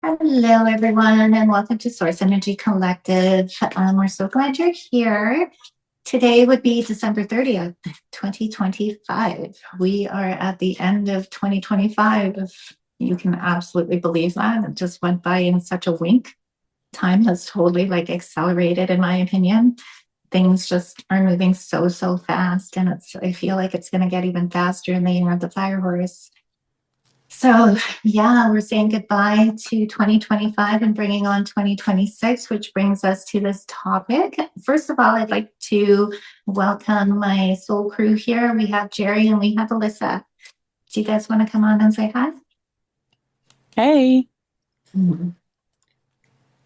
Hello, everyone, and welcome to Source Energy Collective. We're so glad you're here. Today would be December 30th, 2025. We are at the end of 2025. If you can absolutely believe that. It just went by in such a wink. Time has totally accelerated, in my opinion. Things just are moving so fast, and I feel like it's going to get even faster in the year of the fire horse. So, yeah, we're saying goodbye to 2025 and bringing on 2026, which brings us to this topic. First of all, I'd like to welcome my soul crew here. We have Jerry and we have Alyssa. Do you guys want to come on and say hi? Hey.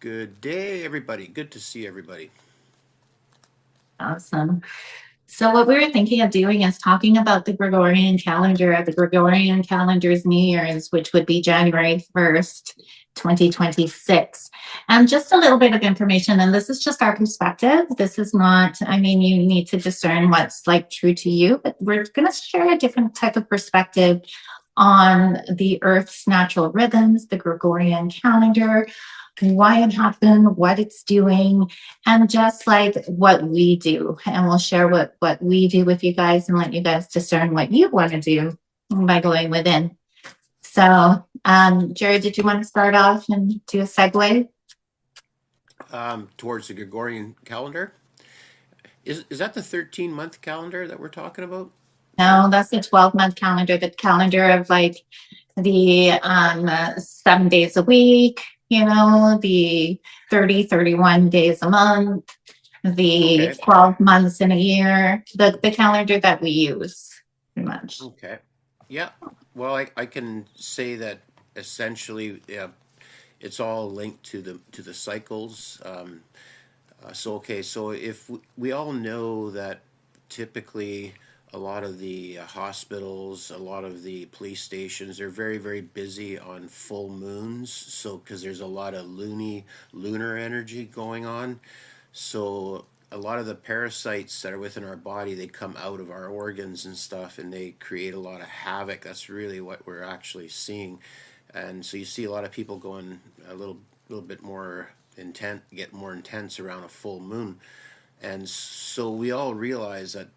Good day, everybody. Good to see everybody. Awesome. So what we were thinking of doing is talking about the Gregorian calendar. The Gregorian calendar's New Year's, which would be January 1st, 2026. And just a little bit of information, and this is just our perspective. This is not, you need to discern what's true to you, but we're going to share a different type of perspective on the Earth's natural rhythms, the Gregorian calendar, why it happened, what it's doing, and just what we do. And we'll share what we do with you guys and let you guys discern what you want to do by going within. So, Jerry, did you want to start off and do a segue? Towards the Gregorian calendar. Is that the 13-month calendar that we're talking about? No, that's the 12-month calendar, the calendar of the 7 days a week, the 31 days a month, the 12 months in a year, the calendar that we use, pretty much. Okay. Yeah. Well, I can say that essentially, it's all linked to the cycles. So if we all know that typically a lot of the hospitals, a lot of the police stations, they're very busy on full moons. So because there's a lot of lunar energy going on, so a lot of the parasites that are within our body, they come out of our organs and stuff, and they create a lot of havoc. That's really what we're actually seeing, and so you see a lot of people going a little bit more intent, get more intense around a full moon, and so we all realize that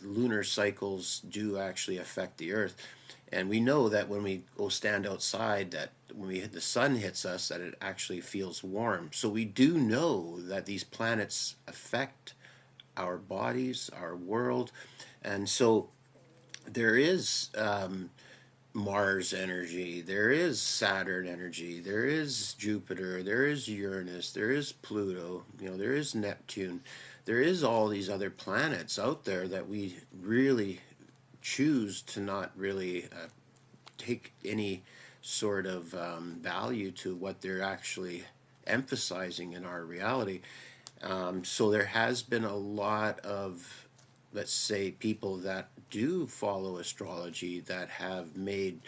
lunar cycles do actually affect the Earth. And we know that when we go stand outside, that when the sun hits us, that it actually feels warm. So we do know that these planets affect our bodies, our world. And so there is Mars energy, there is Saturn energy, there is Jupiter, there is Uranus, there is Pluto, there is Neptune. There is all these other planets out there that we really choose to not really take any sort of value to what they're actually emphasizing in our reality. So there has been a lot of, let's say, people that do follow astrology that have made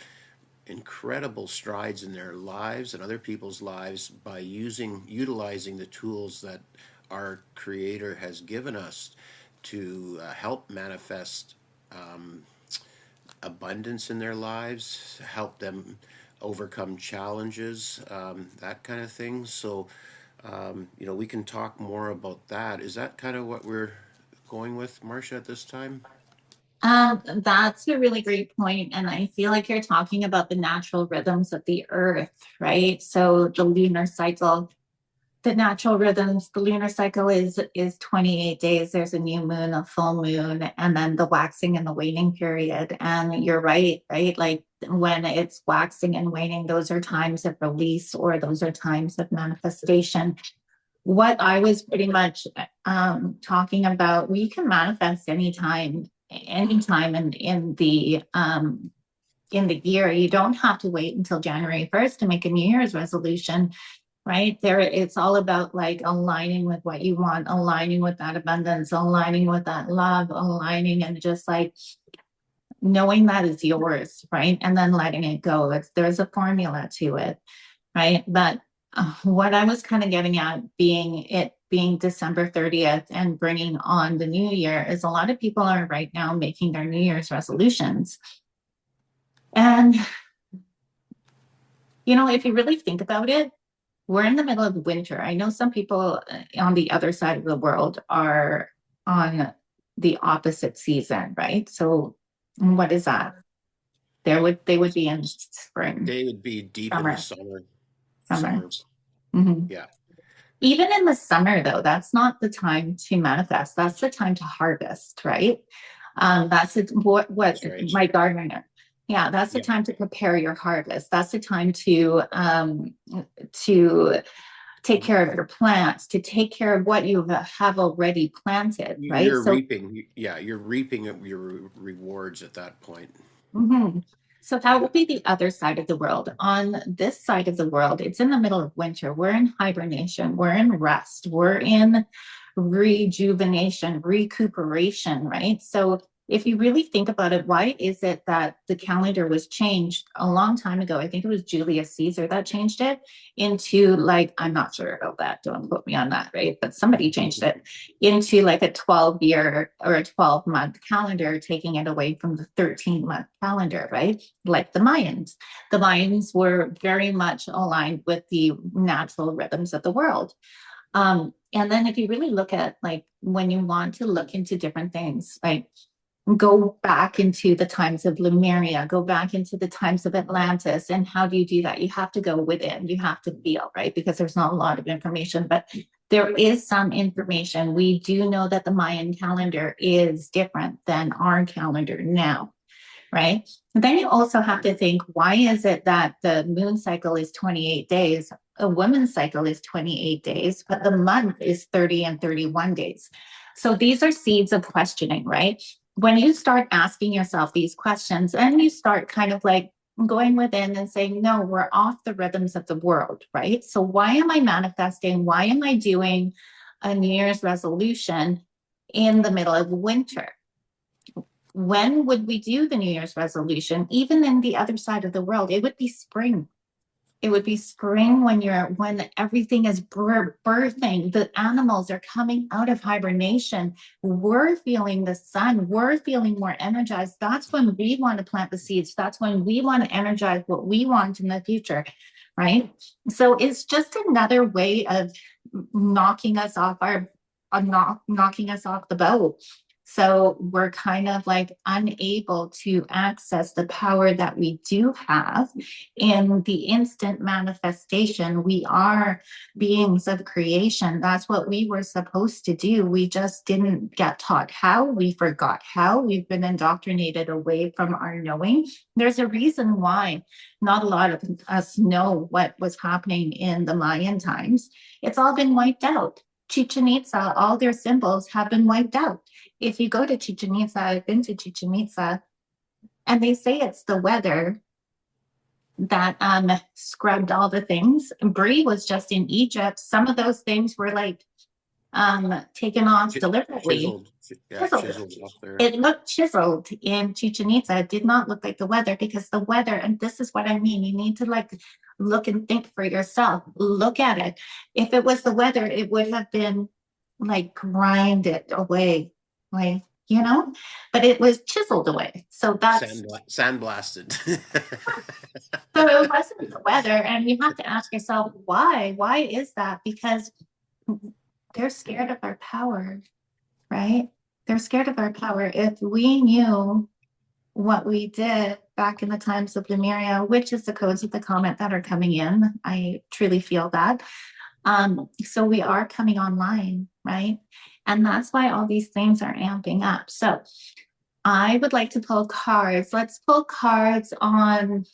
incredible strides in their lives and other people's lives by utilizing the tools that our Creator has given us to help manifest abundance in their lives, help them overcome challenges, that kind of thing. So, we can talk more about that. Is that kind of what we're going with, Marcia, at this time? That's a really great point, and I feel like you're talking about the natural rhythms of the Earth, right? So the lunar cycle, the natural rhythms, the lunar cycle is 28 days. There's a new moon, a full moon, and then the waxing and the waning period. And you're right? Like when it's waxing and waning, those are times of release, or those are times of manifestation. What I was pretty much talking about, we can manifest anytime in the year. You don't have to wait until January 1st to make a New Year's resolution, right? It's all about aligning with what you want, aligning with that abundance, aligning with that love, aligning, and just knowing that is yours, right? And then letting it go. There's a formula to it, right? But what I was kind of getting at, being December 30th and bringing on the new year, is a lot of people are right now making their New Year's resolutions. And if you really think about it, we're in the middle of winter. I know some people on the other side of the world are on the opposite season, right? So what is that? They would be in spring, They would be deep in the summer, summer. summer. Summer. Mhm. Yeah, Even in the summer, though, that's not the time to manifest. That's the time to harvest, right? That's what that's right. my gardener. Yeah, that's the Yeah. time to prepare your harvest. That's the time to take care of your plants, to take care of what you have already planted, right? You're So reaping. Yeah, you're reaping your rewards at that point. mhm. So that would be the other side of the world. On this side of the world, it's in the middle of winter. We're in hibernation. We're in rest. We're in rejuvenation, recuperation, right? So if you really think about it, why is it that the calendar was changed a long time ago? I think it was Julius Caesar that changed it into like, I'm not sure about that. Don't quote me on that, right? But somebody changed it into like a 12-year or a 12-month calendar, taking it away from the 13-month calendar, right? Like the Mayans. The Mayans were very much aligned with the natural rhythms of the world. And then if you really look at like when you want to look into different things, like go back into the times of Lemuria, go back into the times of Atlantis. And how do you do that? You have to go within, you have to feel, right? Because there's not a lot of information, but there is some information. We do know that the Mayan calendar is different than our calendar now, right? And then you also have to think, why is it that the moon cycle is 28 days? A woman's cycle is 28 days, but the month is 30 and 31 days. So these are seeds of questioning, right? When you start asking yourself these questions and you start kind of like going within and saying, no, we're off the rhythms of the world, right? So why am I manifesting? Why am I doing a New Year's resolution in the middle of winter? When would we do the New Year's resolution? Even in the other side of the world, it would be spring. It would be spring when everything is birthing. The animals are coming out of hibernation. We're feeling the sun. We're feeling more energized. That's when we want to plant the seeds. That's when we want to energize what we want in the future, right? So it's just another way of knocking us off knocking us off the boat. So we're kind of like unable to access the power that we do have in the instant manifestation. We are beings of creation. That's what we were supposed to do. We just didn't get taught how. We forgot how. We've been indoctrinated away from our knowing. There's a reason why not a lot of us know what was happening in the Mayan times. It's all been wiped out. Chichen Itza, all their symbols have been wiped out. If you go to Chichen Itza, I've been to Chichen Itza, and they say it's the weather that scrubbed all the things. Brie was just in Egypt. Some of those things were like taken off deliberately. Chiseled. Yeah, Chiseled. chiseled off there. It looked chiseled in Chichen Itza. It did not look like the weather, because the weather, and this is what I mean, you need to like look and think for yourself. Look at it. If it was the weather, it would have been like grinded away, like, but it was chiseled away. So that's Sandblasted. so it wasn't the weather. And you have to ask yourself, why? Why is that? Because they're scared of our power, right? They're scared of our power. If we knew what we did back in the times of Lemuria, which is the codes of the comet that are coming in, I truly feel that. So we are coming online, right? And that's why all these things are amping up. So I would like to pull cards. Let's pull cards on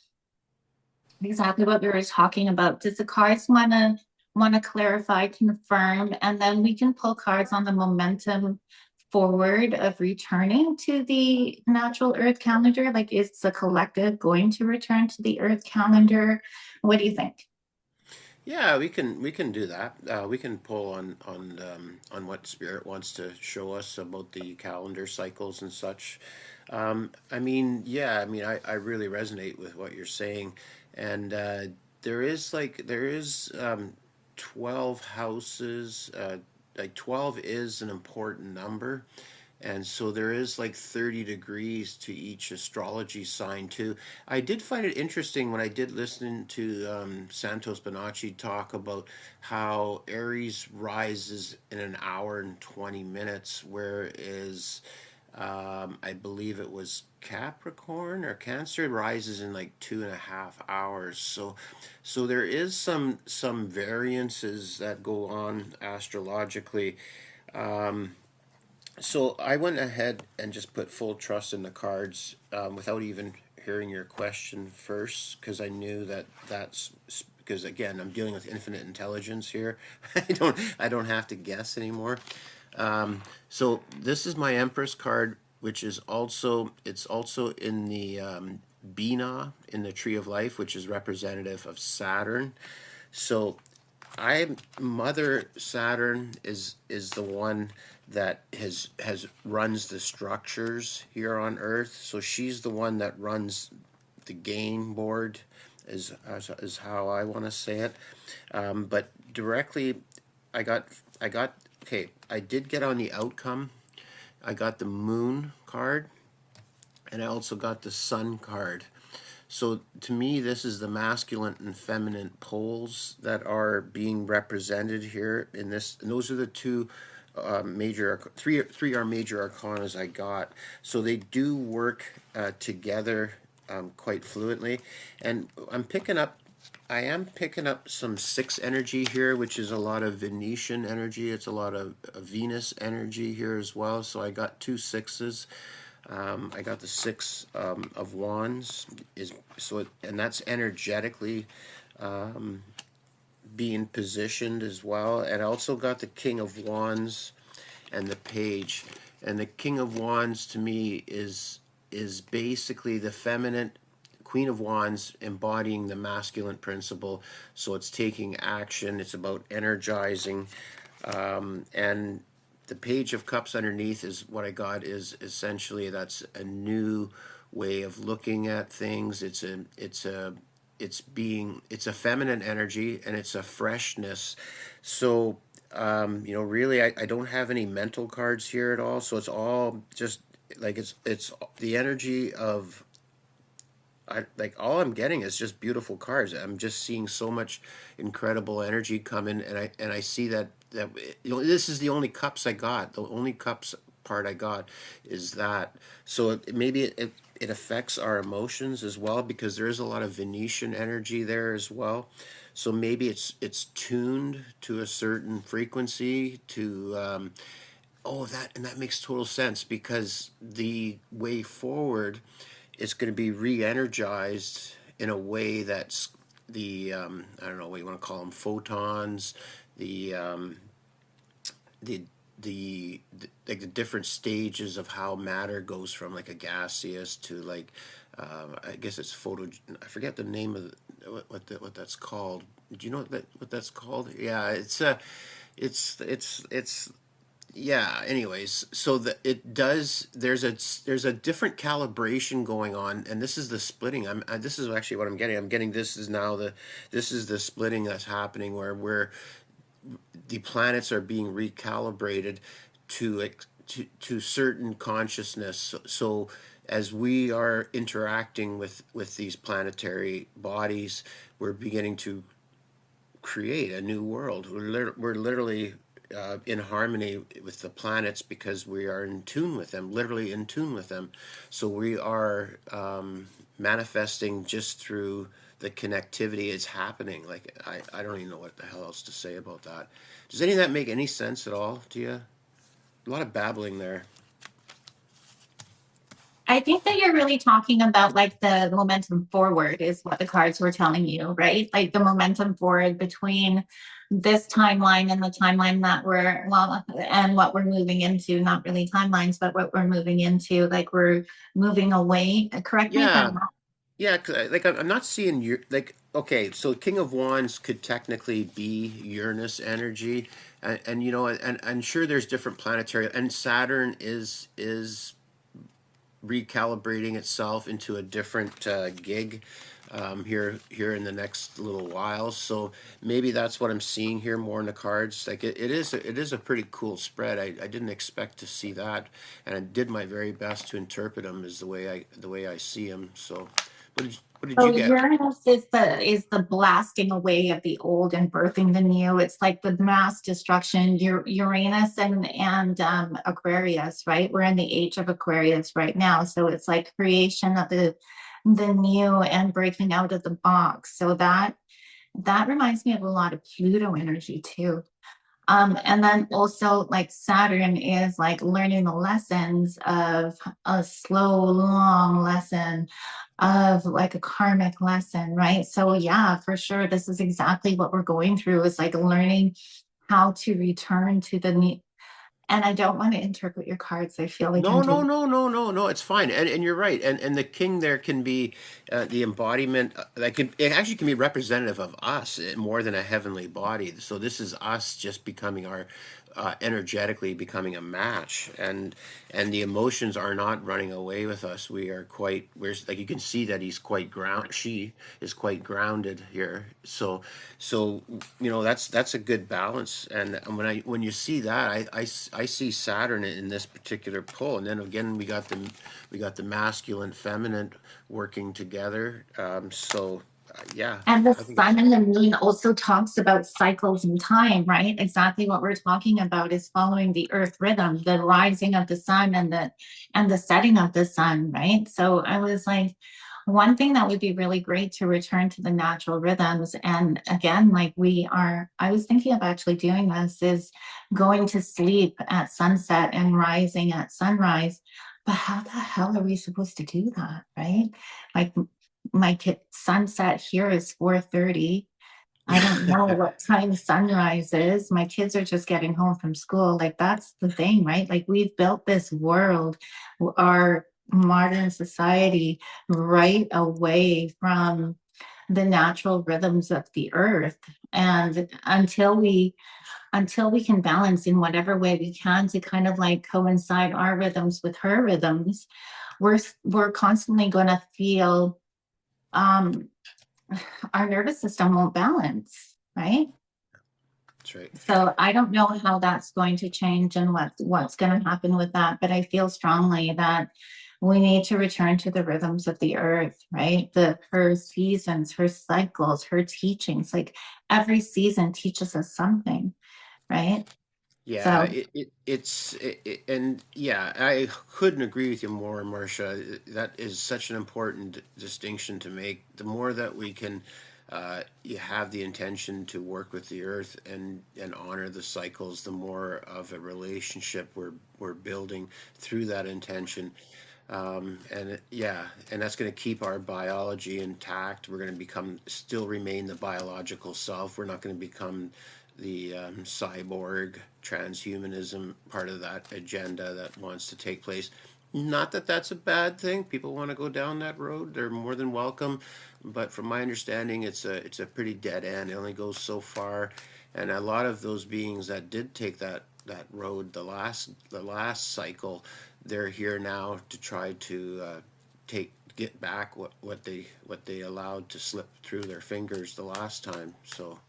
exactly what we were talking about. Does the cards want to clarify, confirm, and then we can pull cards on the momentum forward of returning to the natural earth calendar? Like, is the collective going to return to the earth calendar? What do you think? Yeah, we can do that. We can pull on what spirit wants to show us about the calendar cycles and such. I mean, yeah, I mean, I really resonate with what you're saying, and there is 12 houses. Like 12 is an important number, And so there is like 30 degrees to each astrology sign too. I did find it interesting when I did listen to Santos Bonacci talk about how Aries rises in an hour and 20 minutes, whereas I believe it was Capricorn or Cancer rises in like 2.5 hours. So there is some variances that go on astrologically. So I went ahead and just put full trust in the cards without even hearing your question first, because I knew that's because again I'm dealing with infinite intelligence here. I don't have to guess anymore. So this is my Empress card, which is also in the Bina in the Tree of Life, which is representative of Saturn. So I Mother Saturn is the one that has runs the structures here on Earth. So she's the one that runs the game board, is how I want to say it. But directly, I got I got okay. I did get on the outcome. I got the Moon card, and I also got the Sun card. So to me, this is the masculine and feminine poles that are being represented here in this. And those are the two three are major arcanas I got. So they do work together quite fluently. And I am picking up some six energy here, which is a lot of Venetian energy. It's a lot of Venus energy here as well. So I got two sixes. I got the six of wands and that's energetically being positioned as well. And I also got the king of wands and the page. And the king of wands to me is basically the feminine. Queen of Wands embodying the masculine principle, so it's taking action. It's about energizing, and the Page of Cups underneath is what I got. Is essentially that's a new way of looking at things. It's a feminine energy and it's a freshness. So really, I don't have any mental cards here at all. So it's all just like it's the energy of like all I'm getting is just beautiful cards. I'm just seeing so much incredible energy come in, and I see that this is the only cups I got. The only cups part I got is that. So maybe it affects our emotions as well, because there is a lot of Venetian energy there as well. So maybe it's tuned to a certain frequency to that makes total sense, because the way forward is going to be re-energized in a way that's I don't know what you want to call them, photons, the the like the different stages of how matter goes from like a gaseous to like I guess it's photo. I forget the name of what that's called. Do you know what that's called? Yeah, it's yeah. Anyways, so it does. There's a different calibration going on, and this is the splitting. This is actually what I'm getting. This is the splitting that's happening, where the planets are being recalibrated to certain consciousness. So as we are interacting with these planetary bodies, we're beginning to create a new world. We're literally in harmony with the planets because we are in tune with them, literally in tune with them. So we are manifesting just through the connectivity. It's happening. Like I don't even know what the hell else to say about that. Does any of that make any sense at all to you? A lot of babbling there. I think that you're really talking about like the momentum forward is what the cards were telling you, right? Like the momentum forward between this timeline and the timeline that and what we're moving into, not really timelines, but what we're moving into, like we're moving away. Correct me if I'm Yeah, wrong. yeah. Like I'm not seeing your like. Okay, so King of Wands could technically be Uranus energy, and sure there's different planetary, and Saturn is recalibrating itself into a different gig here in the next little while. So maybe that's what I'm seeing here more in the cards. Like it is a pretty cool spread. I didn't expect to see that, and I did my very best to interpret them as the way I see them. So what did So you get? Uranus is the blasting away of the old and birthing the new. It's like the mass destruction. Uranus and Aquarius, right? We're in the age of Aquarius right now, so it's like creation of the new and breaking out of the box. So that reminds me of a lot of Pluto energy too. And then also like Saturn is like learning the lessons of a slow, long lesson of like a karmic lesson, right? So yeah, for sure, this is exactly what we're going through is like learning how to return to the need. And I don't want to interpret your cards. I feel like I'm No, no, doing. no, no, no, no. It's fine, and you're right. And the king there can be the embodiment. It actually can be representative of us more than a heavenly body. So this is us just becoming our energetically becoming a match, and the emotions are not running away with us. We're like you can see that he's quite ground. She is quite grounded here. So that's a good balance. And when you see that, I see Saturn in this particular pull, and then again we got the masculine, feminine working together. Yeah, And the I think it's sun and the moon also talks about cycles in time, right? Exactly what we're talking about is following the earth rhythm, the rising of the sun and the setting of the sun, right? So I was like, one thing that would be really great to return to the natural rhythms. And again, I was thinking of actually doing this is going to sleep at sunset and rising at sunrise. But how the hell are we supposed to do that, right? Like my kid sunset here is 4:30. I don't know what time sunrise is. My kids are just getting home from school. Like that's the thing, right? Like we've built this world, our modern society, right away from the natural rhythms of the earth. And until we can balance in whatever way we can to kind of like coincide our rhythms with her rhythms, we're constantly going to feel um our nervous system won't balance, right? that's right. So I don't know how that's going to change and what's going to happen with that, but I feel strongly that we need to return to the rhythms of the earth, right? Her seasons, her cycles, her teachings. Like every season teaches us something, right? Yeah, So and yeah, I couldn't agree with you more, Marcia. That is such an important distinction to make. The more that we can, you have the intention to work with the earth and honor the cycles, the more of a relationship we're building through that intention. And that's going to keep our biology intact. We're going to still remain the biological self. We're not going to become the cyborg transhumanism part of that agenda that wants to take place. Not that that's a bad thing. People want to go down that road; they're more than welcome. But from my understanding, it's a pretty dead end. It only goes so far, and a lot of those beings that did take that road the last cycle, they're here now to try to get back what they allowed to slip through their fingers the last time. So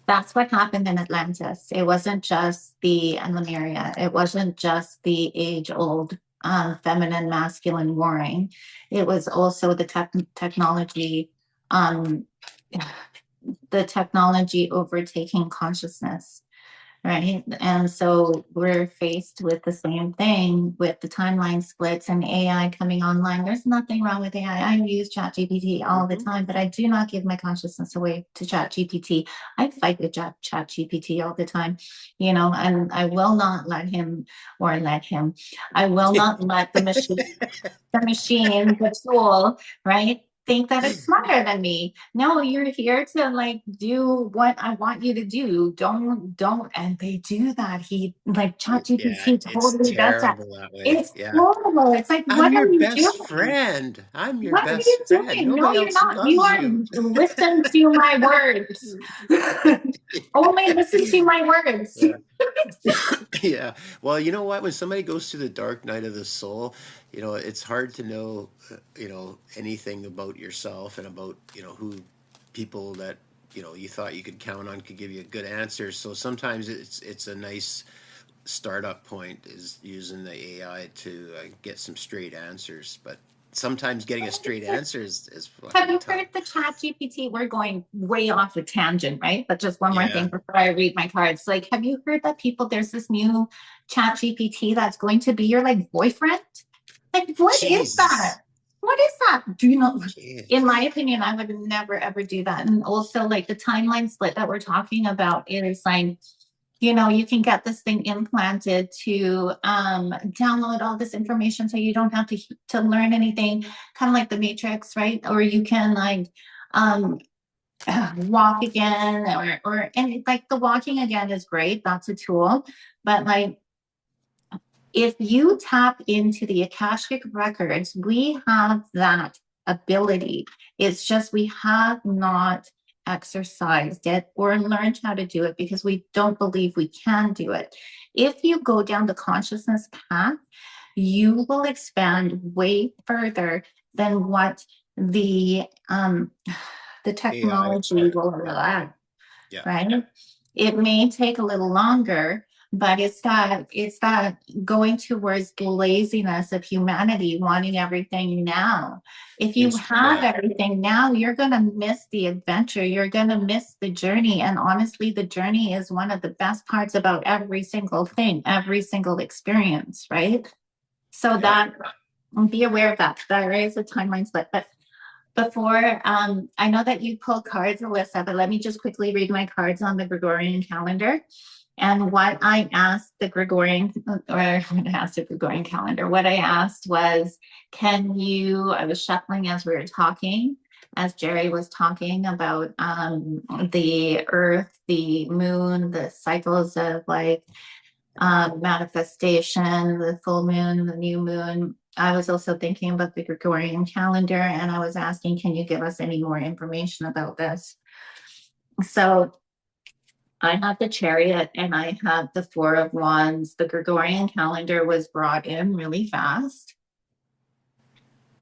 that's what happened in Atlantis. It wasn't just and Lemuria. It wasn't just the age-old feminine masculine warring. It was also technology, um, the technology overtaking consciousness. Right. And so we're faced with the same thing with the timeline splits and AI coming online. There's nothing wrong with AI. I use ChatGPT all the mhm. time, but I do not give my consciousness away to ChatGPT. I fight with ChatGPT all the time, and I will not let him or let him. I will not let the tool, right? Think that it's smarter than me. No, you're here to like do what I want you to do. Don't, and they do that. He like Yeah, ChatGPT it's totally does that. terrible that way. It's Yeah. horrible. It's like, I'm what are your you best doing? friend. I'm your What are best you friend. doing? No, Nobody you're else not. You loves are you. listen to my words. Only listen to my words. Yeah. Yeah. Well, you know what? When somebody goes through the dark night of the soul, it's hard to know, anything about yourself and about, who people that, you thought you could count on could give you good answers. So sometimes it's a nice startup point is using the AI to get some straight answers. But sometimes getting a straight answer is Have fucking you tough. heard the chat GPT? We're going way off the tangent, right? But just one more Yeah. thing before I read my cards. Like, have you heard that there's this new chat GPT that's going to be your like boyfriend? Like, what is that? Jesus. What is that? Do you know? Yeah. In my opinion, I would never ever do that. And also, like the timeline split that we're talking about is like, you can get this thing implanted to download all this information so you don't have to learn anything, kind of like the Matrix, right? Or you can like um, walk again, and like the walking again is great. That's a tool, but like if you tap into the Akashic records, we have that ability. It's just we have not exercised it or learned how to do it because we don't believe we can do it. If you go down the consciousness path, you will expand way further than what the AI. technology Yeah. will Yeah. allow, Yeah. right? It may take a little longer, but it's that going towards the laziness of humanity, wanting everything now. If you have Yeah. everything now, you're gonna miss the adventure. You're gonna miss the journey. And honestly, the journey is one of the best parts about every single thing, every single experience, right? So Yeah. that be aware of that. There is a timeline split. But before, I know that you pulled cards, Alyssa, but let me just quickly read my cards on the Gregorian calendar. And what I asked the Gregorian, or I asked the Gregorian calendar, what I asked was, I was shuffling as we were talking, as Jerry was talking about the earth, the moon, the cycles of like manifestation, the full moon, the new moon. I was also thinking about the Gregorian calendar and I was asking, can you give us any more information about this? So I have the chariot and I have the four of wands. The Gregorian calendar was brought in really fast.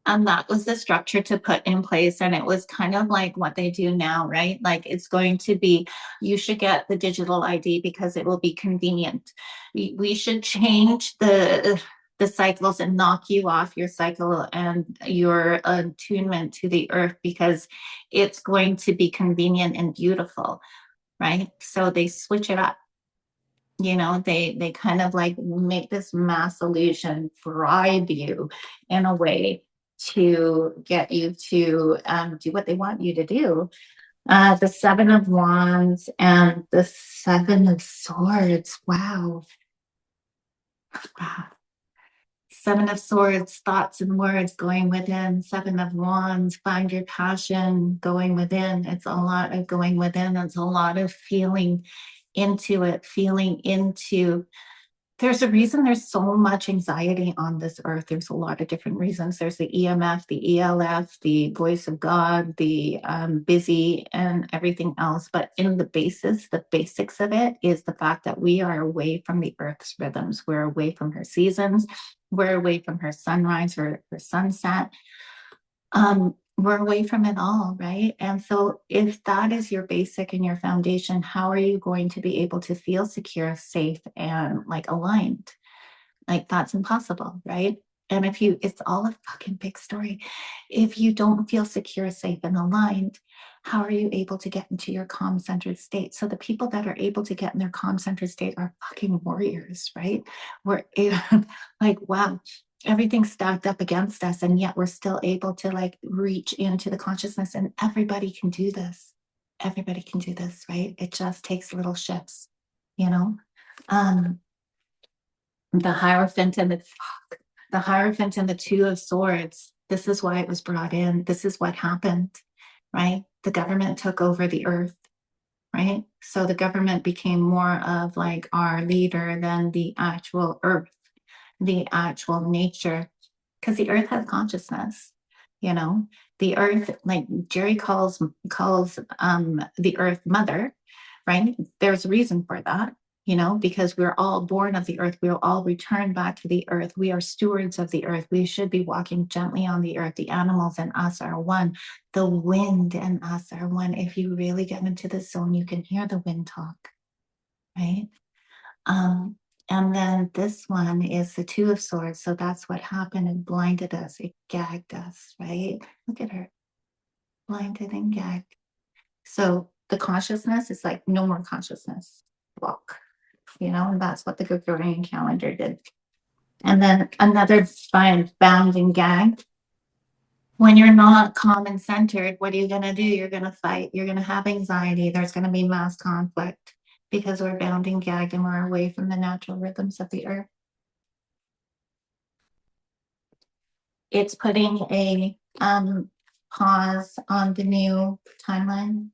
And that was the structure to put in place. And it was kind of like what they do now, right? Like it's going to be, you should get the digital ID because it will be convenient. We should change the cycles and knock you off your cycle and your attunement to the earth because it's going to be convenient and beautiful, right? So they switch it up. They kind of like make this mass illusion, bribe you in a way to get you to do what they want you to do. The Seven of Wands and the Seven of Swords. Wow. Wow. Seven of Swords, thoughts and words going within. Seven of Wands, find your passion going within. It's a lot of going within. It's a lot of feeling into it, feeling into. There's a reason there's so much anxiety on this earth. There's a lot of different reasons. There's the EMF, the ELF, the voice of God, the busy, and everything else. But in the basics of it is the fact that we are away from the earth's rhythms. We're away from her seasons. We're away from her sunrise or her sunset. We're away from it all, right? And so if that is your basic and your foundation, how are you going to be able to feel secure, safe, and like aligned? Like that's impossible, right? And it's all a fucking big story. If you don't feel secure, safe, and aligned, how are you able to get into your calm centered state? So the people that are able to get in their calm centered state are fucking warriors, right? We're like, wow, everything's stacked up against us, and yet we're still able to like reach into the consciousness, and everybody can do this. Everybody can do this, right? It just takes little shifts, you know? Um, the Hierophant and the Two of Swords. This is why it was brought in. This is what happened, right? The government took over the earth, right? So the government became more of like our leader than the actual earth, the actual nature, because the earth has consciousness, you know. The earth, like Jerry calls the earth mother, right? There's a reason for that. because we're all born of the earth. We'll all return back to the earth. We are stewards of the earth. We should be walking gently on the earth. The animals and us are one. The wind and us are one. If you really get into the zone, you can hear the wind talk, right? Um, and then this one is the Two of Swords. So that's what happened. It blinded us. It gagged us, right? Look at her, blinded and gagged. So the consciousness is like no more consciousness. Walk, and that's what the Gregorian calendar did. And then another bound and gagged. When you're not calm and centered, what are you going to do? You're going to fight. You're going to have anxiety. There's going to be mass conflict because we're bound and gagged and we're away from the natural rhythms of the earth. It's putting a pause on the new timeline.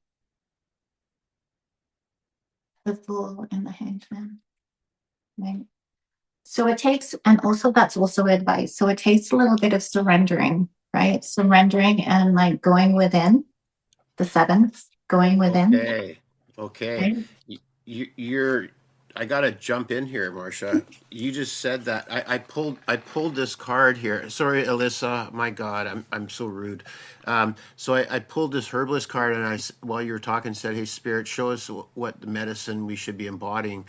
The Fool and the Hanged Man, right? So it takes, and also that's also advice. So it takes a little bit of surrendering, right? Surrendering and like going within the seventh, going within. Okay. Right? You're. I gotta jump in here, Marcia. You just said that. I pulled this card here. Sorry, Alyssa. My God, I'm so rude. So I pulled this herbalist card, and while you were talking, said, "Hey, Spirit, show us what the medicine we should be embodying."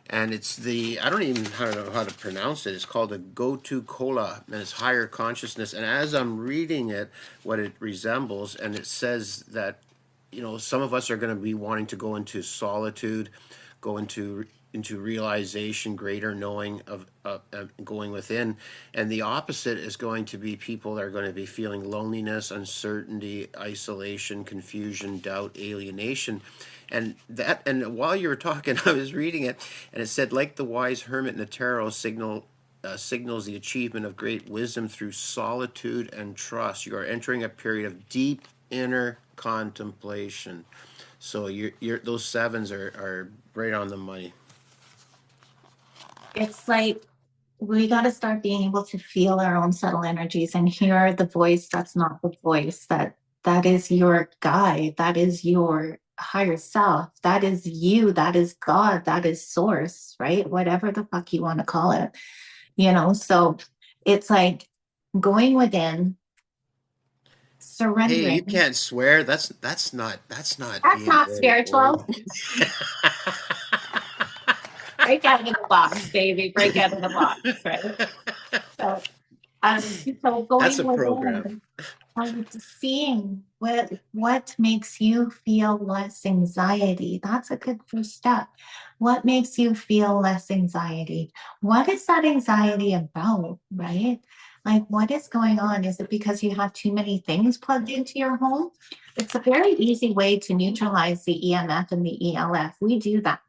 And it's I don't even know how to pronounce it. It's called a go-to cola, and it's higher consciousness. And as I'm reading it, what it resembles, and it says that, some of us are going to be wanting to go into solitude, go into realization, greater knowing of going within, and the opposite is going to be people that are going to be feeling loneliness, uncertainty, isolation, confusion, doubt, alienation. And while you were talking, I was reading it, and it said, like the wise hermit in the tarot signals the achievement of great wisdom through solitude and trust. You are entering a period of deep inner contemplation. So those sevens are right on the money. It's like we got to start being able to feel our own subtle energies and hear the voice that's not the voice that is your guide, that is your higher self, that is you, that is God, that is source, right? Whatever the fuck you want to call it, So it's like going within, Hey, you surrendering. can't swear. That's not That's being not very old. spiritual. Break out of the box, baby. Break out of the box, right? So, so That's going a program. within, seeing what makes you feel less anxiety. That's a good first step. What makes you feel less anxiety? What is that anxiety about, right? Like, what is going on? Is it because you have too many things plugged into your home? It's a very easy way to neutralize the EMF and the ELF. We do that,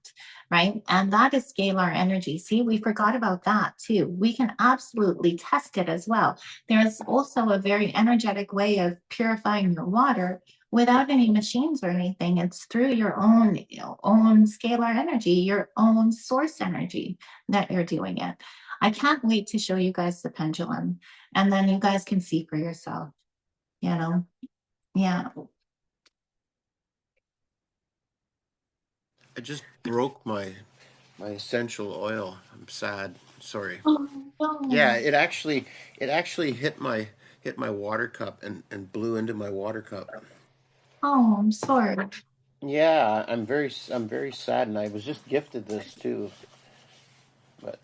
right? And that is scalar energy. See, we forgot about that too. We can absolutely test it as well. There's also a very energetic way of purifying your water without any machines or anything. It's through your own, own scalar energy, your own source energy that you're doing it. I can't wait to show you guys the pendulum, and then you guys can see for yourself, you know? Yeah. I just broke my essential oil. I'm sad. Sorry. Oh, Yeah, no. it actually hit my water cup and blew into my water cup. Oh, I'm sorry. Yeah, I'm very sad, and I was just gifted this too, but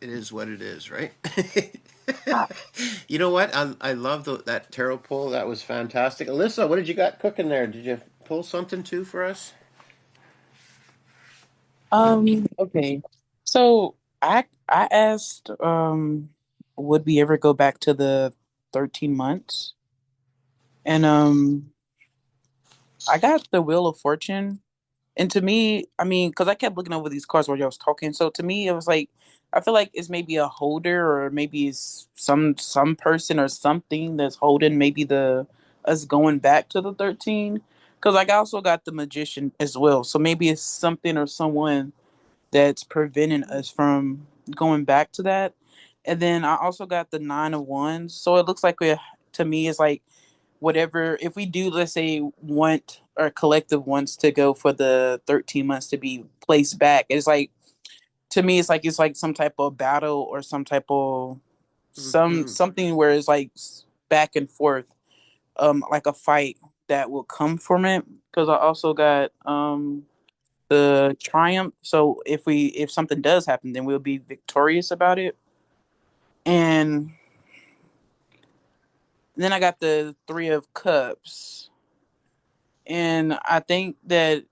it is what it is, right? Uh, You know what? I love that tarot pull. That was fantastic. Alyssa, what did you got cooking there? Did you pull something too for us? Okay. So I asked, would we ever go back to the 13 months? And I got the Wheel of Fortune. And to me, I mean, because I kept looking over these cards while y'all was talking. So to me, it was like I feel like it's maybe a holder, or maybe it's some person or something that's holding maybe the us going back to the 13. Because like I also got the Magician as well. So maybe it's something or someone that's preventing us from going back to that. And then I also got the Nine of Wands. So it looks like to me it's like whatever, if we do, let's say, want or collective wants to go for the 13 months to be placed back, it's like to me it's like some type of battle or some type of Hmm. something where it's like back and forth, like a fight that will come from it. Because I also got the triumph. So if something does happen, then we'll be victorious about it. And then I got the three of cups, and I think that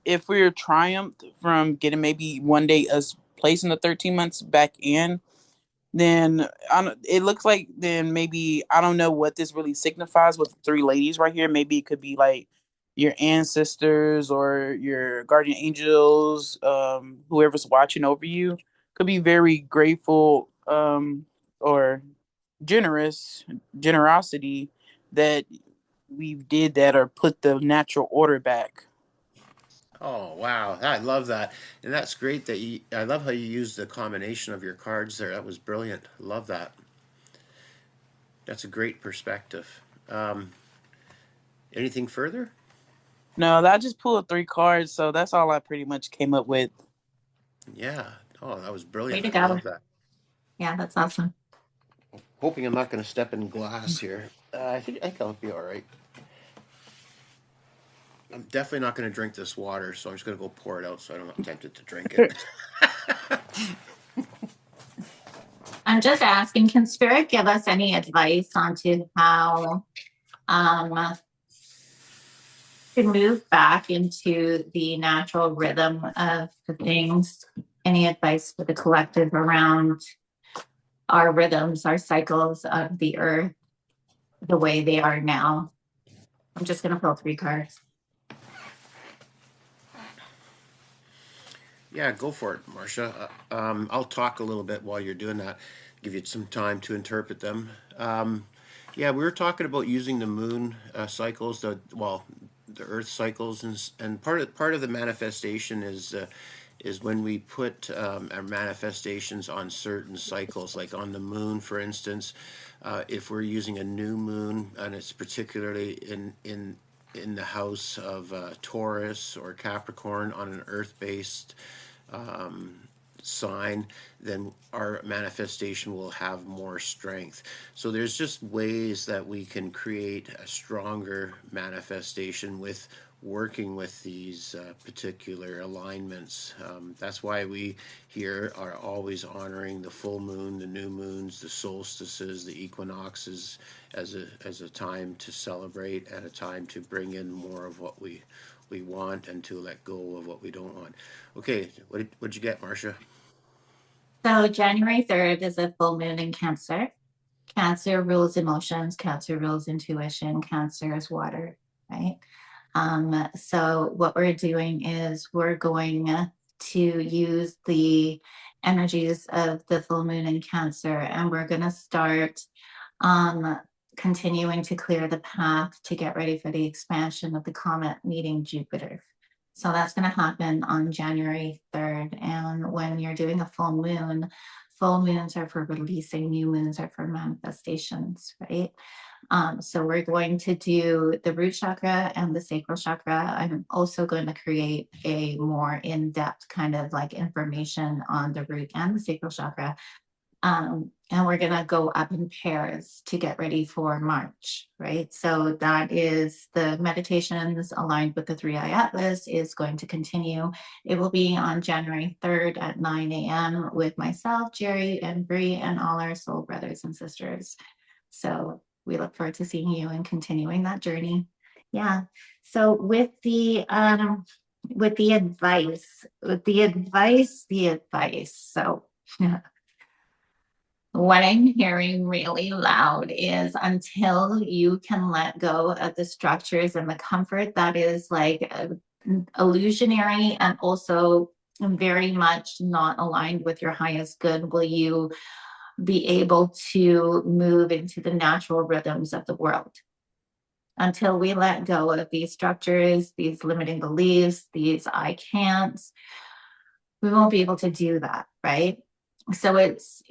if we're triumphed from getting maybe one day us placing the 13 months back in, then it looks like then maybe I don't know what this really signifies with the three ladies right here. Maybe it could be like your ancestors or your guardian angels, whoever's watching over you, could be very grateful, or generous generosity that we did that or put the natural order back. Oh wow, I love that, and that's great that you. I love how you used the combination of your cards there. That was brilliant. Love that. That's a great perspective. Um, Anything further? No, I just pulled three cards, so that's all I pretty much came up with. Yeah. Oh, that was Way brilliant. to I love go. that. Yeah, that's awesome. Hoping I'm not going to step in glass here. I think I'll be all right. I'm definitely not going to drink this water, so I'm just going to go pour it out so I don't get tempted to drink it. I'm just asking, can Spirit give us any advice onto how um, to move back into the natural rhythm of the things? Any advice for the collective around our rhythms, our cycles of the earth, the way they are now? I'm just going to pull three cards. Yeah, go for it, Marcia. I'll talk a little bit while you're doing that, give you some time to interpret them. Yeah, we were talking about using the moon cycles, the Earth cycles, and part of the manifestation is when we put our manifestations on certain cycles, like on the moon, for instance. If we're using a new moon, and it's particularly in the house of Taurus or Capricorn on an Earth-based sign, then our manifestation will have more strength. So there's just ways that we can create a stronger manifestation with working with these particular alignments. That's why we here are always honoring the full moon, the new moons, the solstices, the equinoxes as a time to celebrate and a time to bring in more of what we want and to let go of what we don't want. Okay, what'd you get, Marcia? So January 3rd is a full moon in Cancer. Cancer rules emotions, Cancer rules intuition, Cancer is water, right? So what we're doing is we're going to use the energies of the full moon in Cancer, and we're going to start um, continuing to clear the path to get ready for the expansion of the comet meeting Jupiter. So that's going to happen on January 3rd. And when you're doing a full moons are for releasing, new moons are for manifestations, right? So we're going to do the root chakra and the sacral chakra. I'm also going to create a more in-depth kind of like information on the root and the sacral chakra. And we're going to go up in pairs to get ready for March, right? So that is the meditations aligned with the 3i Atlas is going to continue. It will be on January 3rd at 9 a.m. with myself, Jerry, and Bree, and all our soul brothers and sisters. So we look forward to seeing you and continuing that journey. Yeah. So with the advice. So what I'm hearing really loud is until you can let go of the structures and the comfort that is like illusionary and also very much not aligned with your highest good, will you be able to move into the natural rhythms of the world? Until we let go of these structures, these limiting beliefs, these I can'ts, we won't be able to do that, right? So it's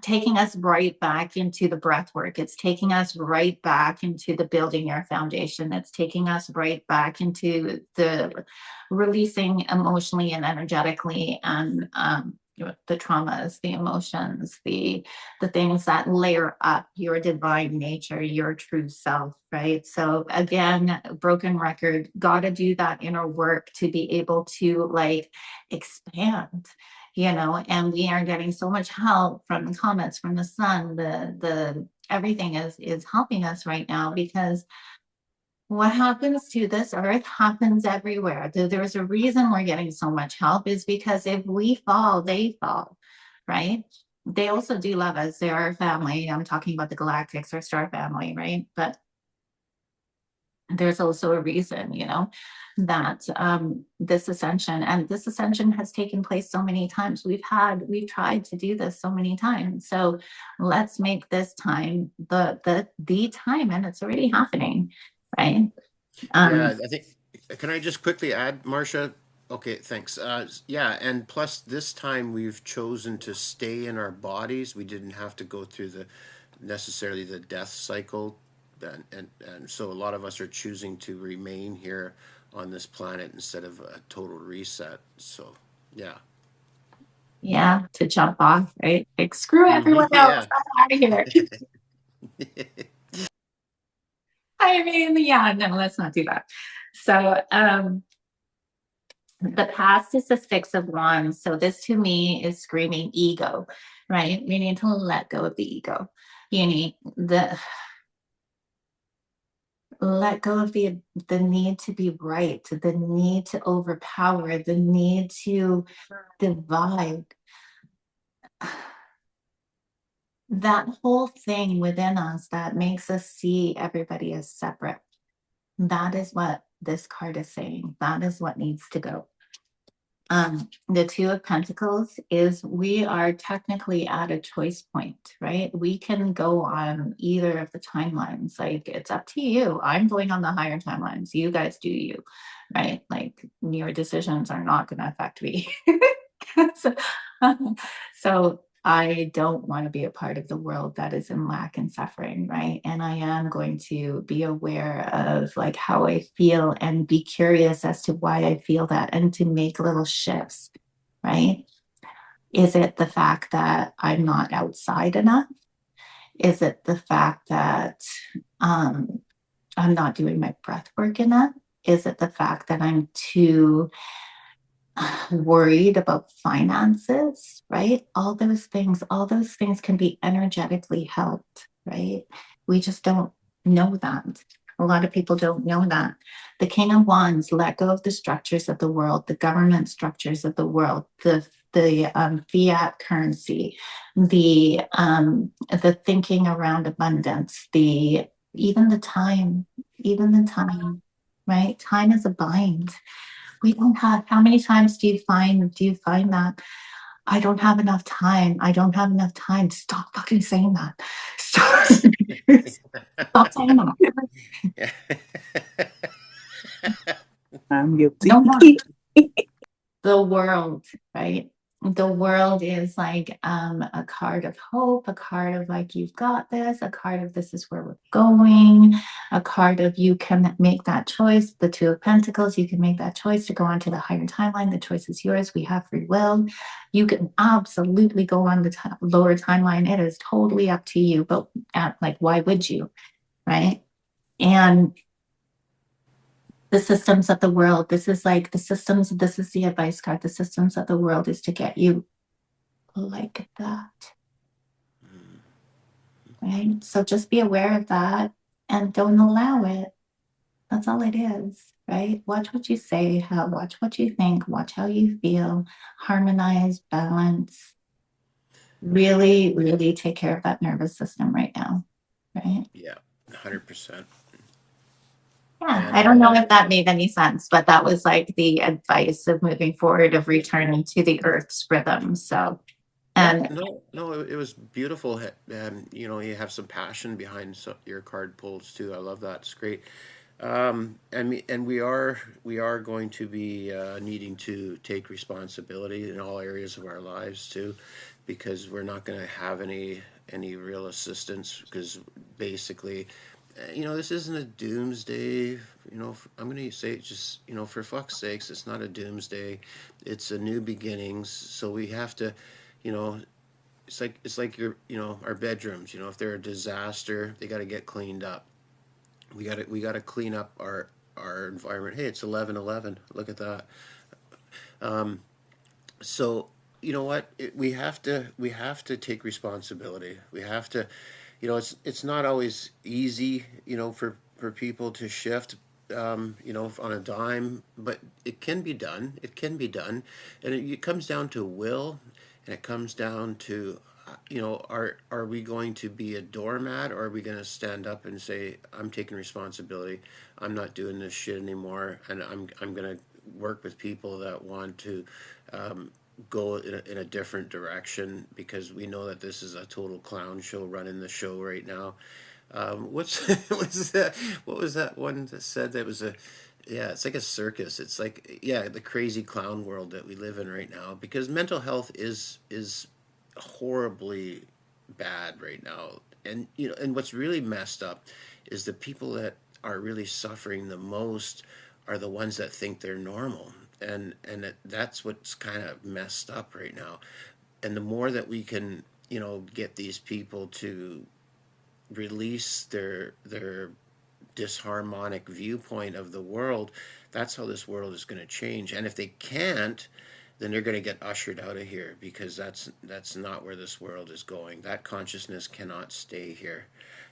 taking us right back into the breath work. It's taking us right back into the building your foundation. It's taking us right back into the releasing emotionally and energetically, and the traumas, the emotions, the things that layer up your divine nature, your true self, right? So again, broken record, got to do that inner work to be able to like expand, and we are getting so much help from the comments, from the sun, the everything is helping us right now, because what happens to this earth happens everywhere. There's a reason we're getting so much help, is because if we fall, they fall, right? They also do love us. They're our family. I'm talking about the galactics, our star family, right? But there's also a reason, that this ascension has taken place so many times. We've tried to do this so many times. So let's make this time the time, and it's already happening, right? Yeah, Um, I think. Can I just quickly add, Marcia? Okay, thanks. Yeah, and plus this time we've chosen to stay in our bodies. We didn't have to go through the necessarily the death cycle, and so a lot of us are choosing to remain here on this planet instead of a total reset. So, yeah. yeah, to jump off, right? Like screw everyone else, Yeah. I'm out of here. I mean, yeah, no, let's not do that. So the past is the Six of Wands. So this to me is screaming ego, right? We need to let go of the ego. You need the let go of the need to be right, the need to overpower, the need to divide. That whole thing within us that makes us see everybody as separate. That is what this card is saying. That is what needs to go. The Two of Pentacles is, we are technically at a choice point, right? We can go on either of the timelines. Like, it's up to you. I'm going on the higher timelines. You guys do you, right? Like, your decisions are not going to affect me. so, so I don't want to be a part of the world that is in lack and suffering, right? And I am going to be aware of like how I feel and be curious as to why I feel that, and to make little shifts, right? Is it the fact that I'm not outside enough? Is it the fact that um, I'm not doing my breath work enough? Is it the fact that I'm too worried about finances, right? All those things can be energetically helped, right? We just don't know that. A lot of people don't know that. The King of Wands, let go of the structures of the world, the government structures of the world, the fiat currency, the thinking around abundance, the even the time, even the time, right? Time is a bind. We don't have, how many times do you find that I don't have enough time, I don't have enough time? Stop fucking saying that. Stop, stop saying that. Yeah. I'm guilty. No more. The world, right? The world is like a card of hope, a card of like, you've got this, a card of this is where we're going, a card of you can make that choice. The Two of Pentacles, you can make that choice to go on to the higher timeline. The choice is yours. We have free will. You can absolutely go on the lower timeline. It is totally up to you. But like, why would you, right? And the systems of the world, this is like the systems, this is the advice card. The systems of the world is to get you like that, right? So just be aware of that and don't allow it. That's all it is, right? Watch what you say, watch what you think, watch how you feel, harmonize, balance, really, really take care of that nervous system right now, right? Yeah, 100%. Yeah, I And don't know if that made any sense, but that was like the advice of moving forward, of returning to the earth's rhythm. So, yeah, and no, it was beautiful. You have some passion behind your card pulls too. I love that. It's great. And we are going to be needing to take responsibility in all areas of our lives too. because we're not going to have any real assistance, because basically, this isn't a doomsday. I'm going to say it just, for fuck's sakes, it's not a doomsday. It's a new beginnings. So we have to, you know, it's like your, our bedrooms. If they're a disaster, they got to get cleaned up. We got to clean up our environment. Hey, it's 11:11. Look at that. So you know what? We have to take responsibility. We have to, it's not always easy, for people to shift, on a dime, but it can be done. It can be done, and it comes down to will, and it comes down to, are we going to be a doormat, or are we going to stand up and say, I'm taking responsibility. I'm not doing this shit anymore, and I'm going to work with people that want to, go in a different direction, because we know that this is a total clown show running the show right now. What was that one that said that was a, yeah, it's like a circus. It's like, yeah, the crazy clown world that we live in right now, because mental health is horribly bad right now. And and what's really messed up is the people that are really suffering the most are the ones that think they're normal. That's what's kind of messed up right now. And the more that we can, get these people to release their disharmonic viewpoint of the world, that's how this world is going to change. And if they can't, then they're going to get ushered out of here, because that's not where this world is going. That consciousness cannot stay here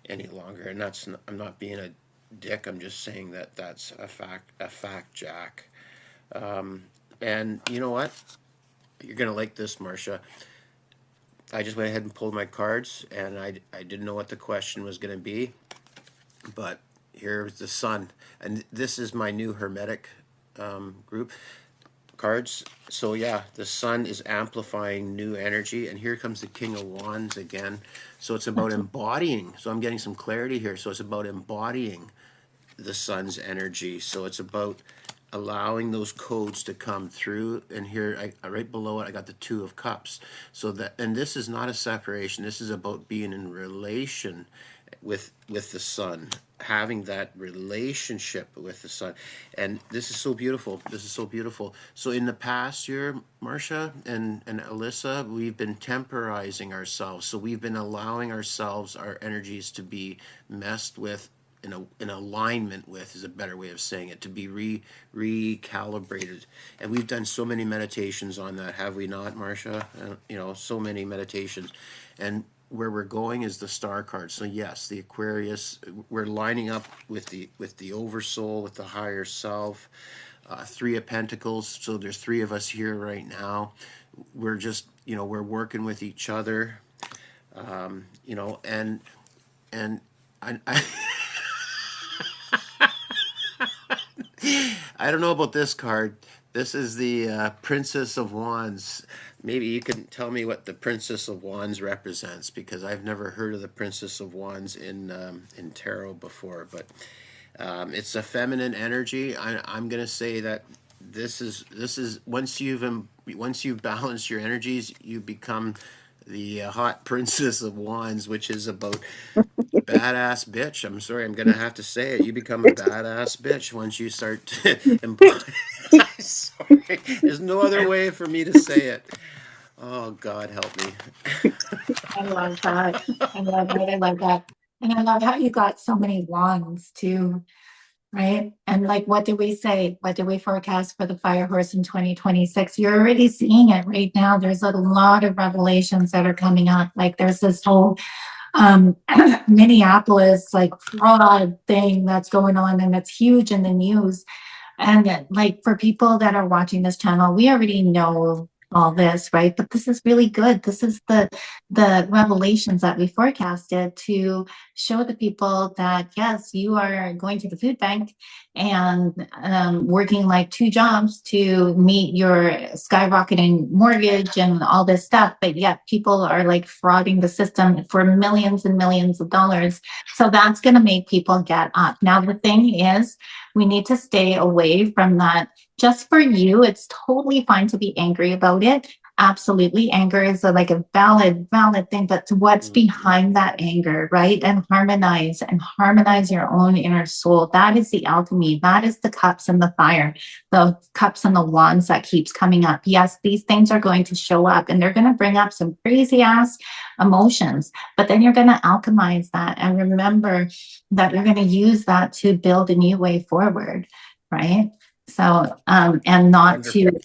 any longer. And I'm not being a dick. I'm just saying that that's a fact, Jack. And you know what? You're going to like this, Marcia. I just went ahead and pulled my cards, and I didn't know what the question was going to be, but here's the sun. And this is my new Hermetic, group cards. So yeah, the sun is amplifying new energy, and here comes the King of Wands again. So it's about embodying. So I'm getting some clarity here. So it's about embodying the sun's energy. So it's about allowing those codes to come through. And here, right below it, I got the Two of Cups. So that, and this is not a separation. This is about being in relation with the sun, having that relationship with the sun. And this is so beautiful. This is so beautiful. So in the past year, Marcia and Alyssa, we've been temporizing ourselves. So we've been allowing ourselves, our energies, to be messed with, in alignment with is a better way of saying it, to be recalibrated. And we've done so many meditations on that, have we not, Marcia? So many meditations. And where we're going is the star card. So yes, the Aquarius, we're lining up with the oversoul, with the higher self. Three of Pentacles. So there's three of us here right now. We're just, we're working with each other. And I I don't know about this card. This is the Princess of Wands. Maybe you can tell me what the Princess of Wands represents, because I've never heard of the Princess of Wands in tarot before. But it's a feminine energy. I'm going to say that this is once you've balanced your energies, you become the hot Princess of Wands, which is about badass bitch. I'm sorry, I'm gonna have to say it. You become a badass bitch once you start to embody. Sorry, there's no other way for me to say it. Oh, God help me. I love that. I love it. I love that. And I love how you got so many wands too, right? And like, what do we say? What do we forecast for the fire horse in 2026? You're already seeing it right now. There's a lot of revelations that are coming up. Like there's this whole um Minneapolis like fraud thing that's going on, and it's huge in the news. And like for people that are watching this channel, we already know all this, right? But this is really good. This is the revelations that we forecasted to show the people that yes, you are going to the food bank and working like two jobs to meet your skyrocketing mortgage and all this stuff. But yet people are like frauding the system for millions and millions of dollars. So that's going to make people get up. Now, the thing is, we need to stay away from that. Just for you, it's totally fine to be angry about it, Absolutely. Anger is like a valid thing, but what's Mm. behind that anger, right? And harmonize your own inner soul. That is the alchemy. That is the cups and the fire, the cups and the wands that keeps coming up. Yes, these things are going to show up and they're going to bring up some crazy ass emotions, but then you're going to alchemize that and remember that you're going to use that to build a new way forward, right? So, and not to, Wonderful.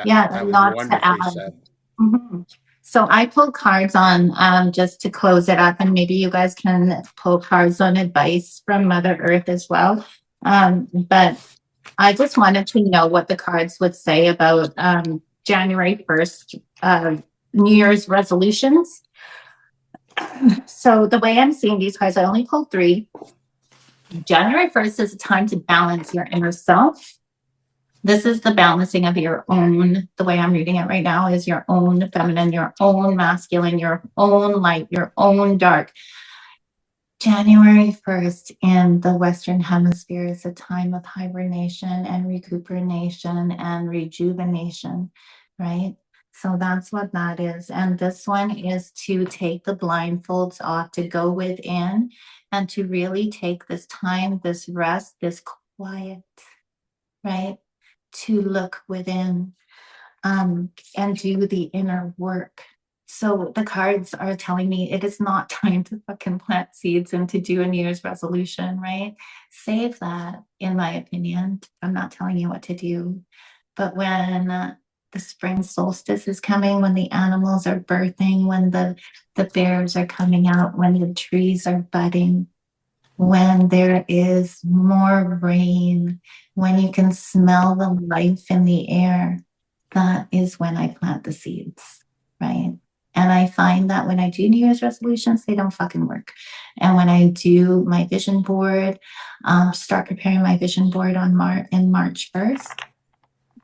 yeah, That and was not to wonderfully add. said. Mhm. So I pull cards on just to close it up, and maybe you guys can pull cards on advice from Mother Earth as well. But I just wanted to know what the cards would say about January 1st, New Year's resolutions. So the way I'm seeing these cards, I only pulled three. January 1st is a time to balance your inner self. This is the balancing of your own, the way I'm reading it right now is your own feminine, your own masculine, your own light, your own dark. January 1st in the Western Hemisphere is a time of hibernation and recuperation and rejuvenation, right? So that's what that is. And this one is to take the blindfolds off, to go within and to really take this time, this rest, this quiet, right? To look within and do the inner work. So the cards are telling me it is not time to fucking plant seeds and to do a New Year's resolution, right? Save that, in my opinion. I'm not telling you what to do. But when the spring solstice is coming, when the animals are birthing, when the bears are coming out, when the trees are budding, when there is more rain, when you can smell the life in the air, that is when I plant the seeds, right? And I find that when I do New Year's resolutions, they don't fucking work. And when I do my vision board, start preparing my vision board on March 1st,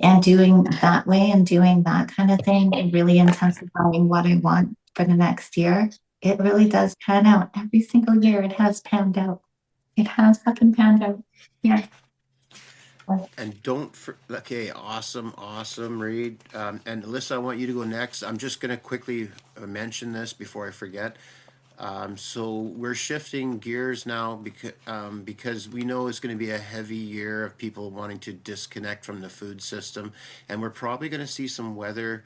and doing that way and doing that kind of thing and really intensifying what I want for the next year, it really does pan out. Every single year it has panned out. It has fucking panned out. Yeah. And okay, awesome, Reed. And Alyssa, I want you to go next. I'm just going to quickly mention this before I forget. So we're shifting gears now because we know it's going to be a heavy year of people wanting to disconnect from the food system, and we're probably going to see some weather.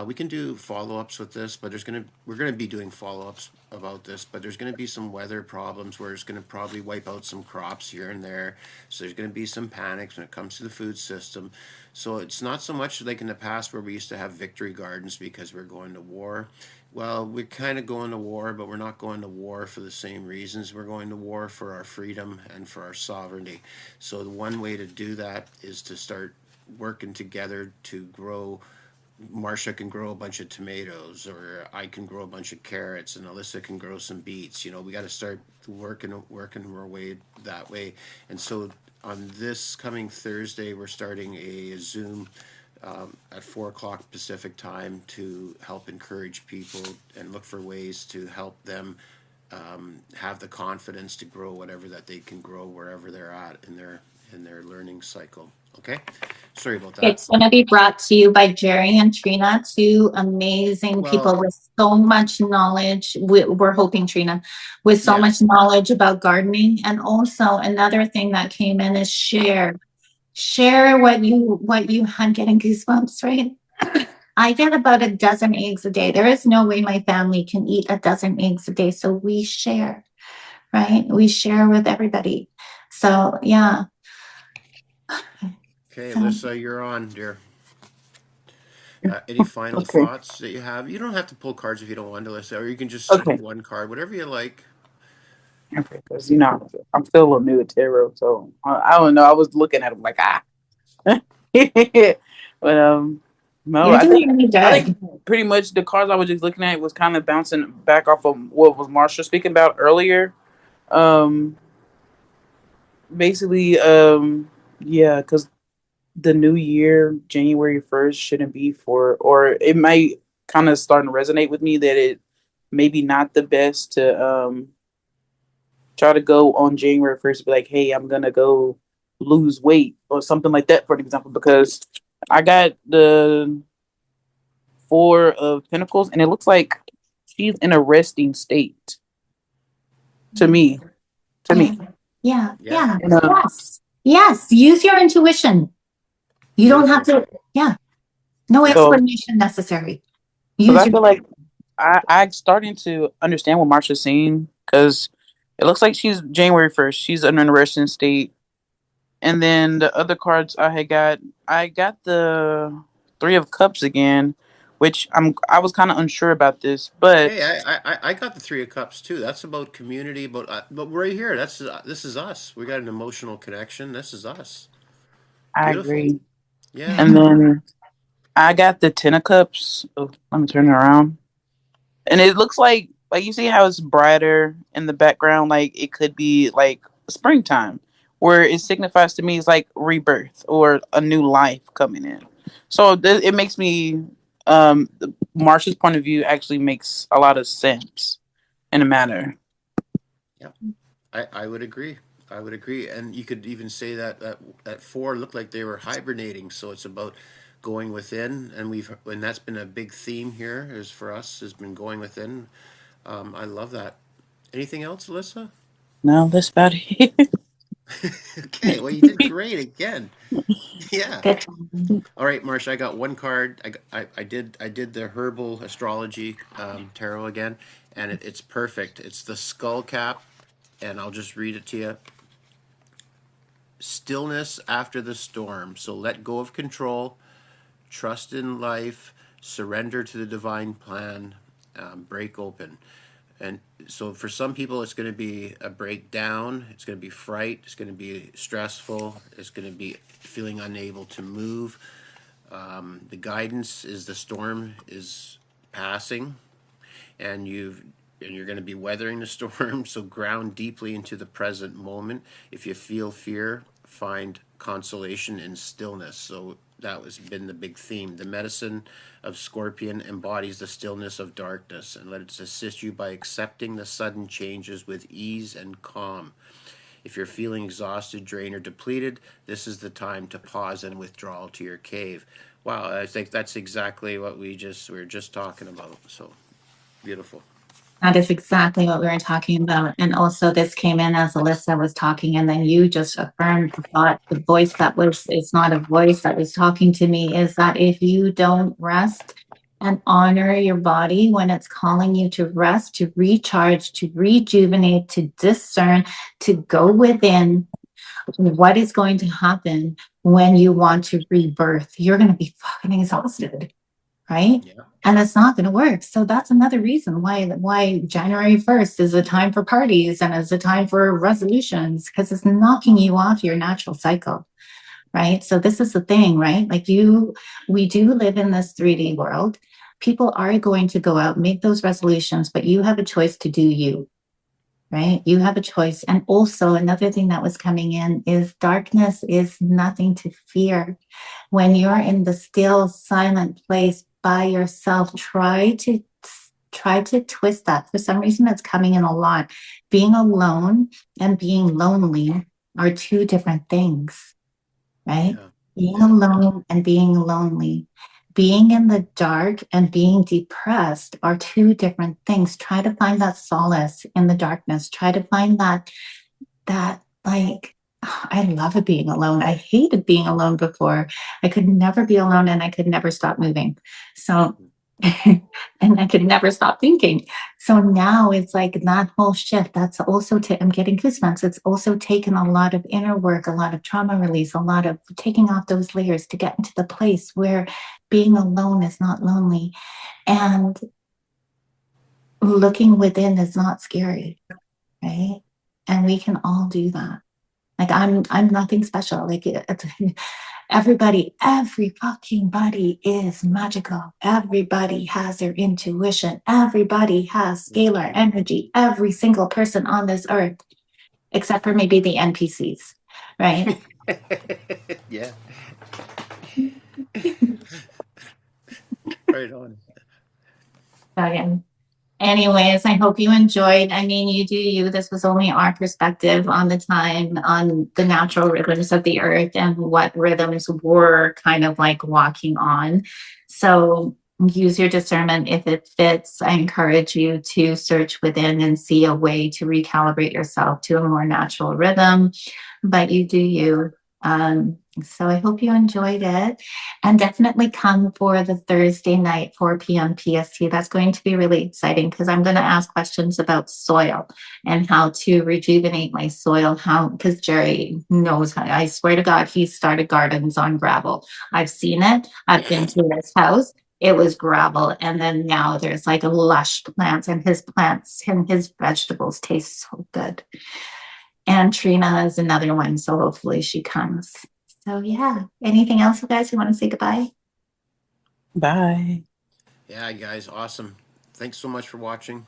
We can do follow-ups with this, but we're going to be doing follow-ups about this, but there's going to be some weather problems where it's going to probably wipe out some crops here and there. So there's going to be some panics when it comes to the food system. So it's not so much like in the past where we used to have victory gardens because we're going to war. Well, we're kind of going to war, but we're not going to war for the same reasons. We're going to war for our freedom and for our sovereignty. So the one way to do that is to start working together to grow. Marsha can grow a bunch of tomatoes, or I can grow a bunch of carrots, and Alyssa can grow some beets. We got to start working our way that way. And so on this coming Thursday, we're starting a Zoom at 4 o'clock Pacific time to help encourage people and look for ways to help them have the confidence to grow whatever that they can grow wherever they're at in their learning cycle. Okay, sorry about that. It's going to be brought to you by Jerry and Trina, two amazing Well, people with so much knowledge. We're hoping, Trina, with so yeah. much knowledge about gardening. And also another thing that came in is share what you I'm getting goosebumps, right? I get about a dozen eggs a day. There is no way my family can eat a dozen eggs a day. So we share, right? We share with everybody. So yeah. Okay, So Alyssa, you're on, dear. Any final Okay. thoughts that you have? You don't have to pull cards if you don't want to, Alyssa, or you can just Okay. one card, whatever you like. Okay. Because I'm still a little new at tarot, so I don't know. I was looking at them like but no. you're I doing think really I good. think pretty much the cards I was just looking at was kind of bouncing back off of what was Marsha speaking about earlier. Um, basically, yeah, because the new year, January 1st, shouldn't be or it might kind of start to resonate with me that it maybe not the best to try to go on January 1st, be like, hey, I'm gonna go lose weight or something like that, for an example, because I got Four of Pentacles, and it looks like she's in a resting state to me. To Yeah. me. Yeah. Yeah, Yeah. And, Yes. Yes. Use your intuition. You don't have beautiful. to, yeah. No Yeah, so, explanation necessary. because Use I your, feel like I'm starting to understand what Marsha's saying, because it looks like she's January 1st. She's in an resting state. And then the other cards I got the Three of Cups again, which I was kind of unsure about this, hey, but I got the Three of Cups too. That's about community, but right here, this is us. We got an emotional connection. This is us. I Beautiful. agree. Yeah, And then I got the Ten of Cups. Oh, let me turn it around. And it looks like you see how it's brighter in the background, like it could be like springtime, where it signifies to me it's like rebirth or a new life coming in. So it makes me Marsha's point of view actually makes a lot of sense in a manner. yeah. I would agree. I would agree, and you could even say that four looked like they were hibernating. So it's about going within, and that's been a big theme here. Is for us has been going within. I love that. Anything else, Alyssa? No, that's about it. Okay, well you did great again. Yeah. good. All right, Marsha, I got one card. I did the herbal astrology tarot again, and it's perfect. It's the skull cap, and I'll just read it to you. Stillness after the storm. So let go of control, trust in life, surrender to the divine plan, break open. And so for some people, it's going to be a breakdown. It's going to be fright. It's going to be stressful. It's going to be feeling unable to move. The guidance is the storm is passing, and you're going to be weathering the storm. So ground deeply into the present moment. If you feel fear, find consolation in stillness. So that has been the big theme. The medicine of Scorpion embodies the stillness of darkness, and let it assist you by accepting the sudden changes with ease and calm. If you're feeling exhausted, drained, or depleted, this is the time to pause and withdraw to your cave. Wow, I think that's exactly what we were just talking about. So beautiful. That is exactly what we were talking about. And also, this came in as Alyssa was talking, and then you just affirmed the thought, the voice that was, it's not a voice that was talking to me, is that if you don't rest and honor your body when it's calling you to rest, to recharge, to rejuvenate, to discern, to go within, what is going to happen when you want to rebirth? You're going to be fucking exhausted, right? Yeah. And it's not going to work. So that's another reason why January 1st is a time for parties and is a time for resolutions, because it's knocking you off your natural cycle, right? So this is the thing, right? Like we do live in this 3D world. People are going to go out, make those resolutions, but you have a choice to do you, right? You have a choice. And also another thing that was coming in is darkness is nothing to fear. When you're in the still, silent place by yourself, try to twist that. For some reason, it's coming in a lot. Being alone and being lonely are two different things, right? Yeah. Being Yeah. alone and being lonely. Being in the dark and being depressed are two different things. Try to find that solace in the darkness. Try to find that like, I love it being alone. I hated being alone before. I could never be alone and I could never stop moving. So, and I could never stop thinking. So now it's like that whole shift. That's also, I'm getting goosebumps. It's also taken a lot of inner work, a lot of trauma release, a lot of taking off those layers to get into the place where being alone is not lonely. And looking within is not scary, right? And we can all do that. Like I'm nothing special. Like every fucking body is magical. Everybody has their intuition. Everybody has scalar energy. Every single person on this earth, except for maybe the NPCs, right? Yeah. Right on. So yeah. Anyways, I hope you enjoyed. I mean, you do you. This was only our perspective on the time, on the natural rhythms of the earth and what rhythms we're kind of like walking on. So use your discernment if it fits. I encourage you to search within and see a way to recalibrate yourself to a more natural rhythm, but you do you. So I hope you enjoyed it, and definitely come for the Thursday night, 4 p.m. PST. That's going to be really exciting because I'm going to ask questions about soil and how to rejuvenate my soil. How, because Jerry knows, I swear to God, he started gardens on gravel. I've seen it. I've been to his house. It was gravel. And then now there's like lush plants, and his vegetables taste so good. And Trina is another one. So hopefully she comes. So yeah. Anything else, you guys? You want to say goodbye? Bye. Yeah, guys, awesome. Thanks so much for watching.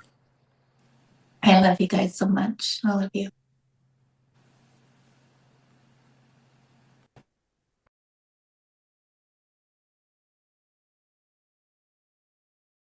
I love you guys so much. I love you.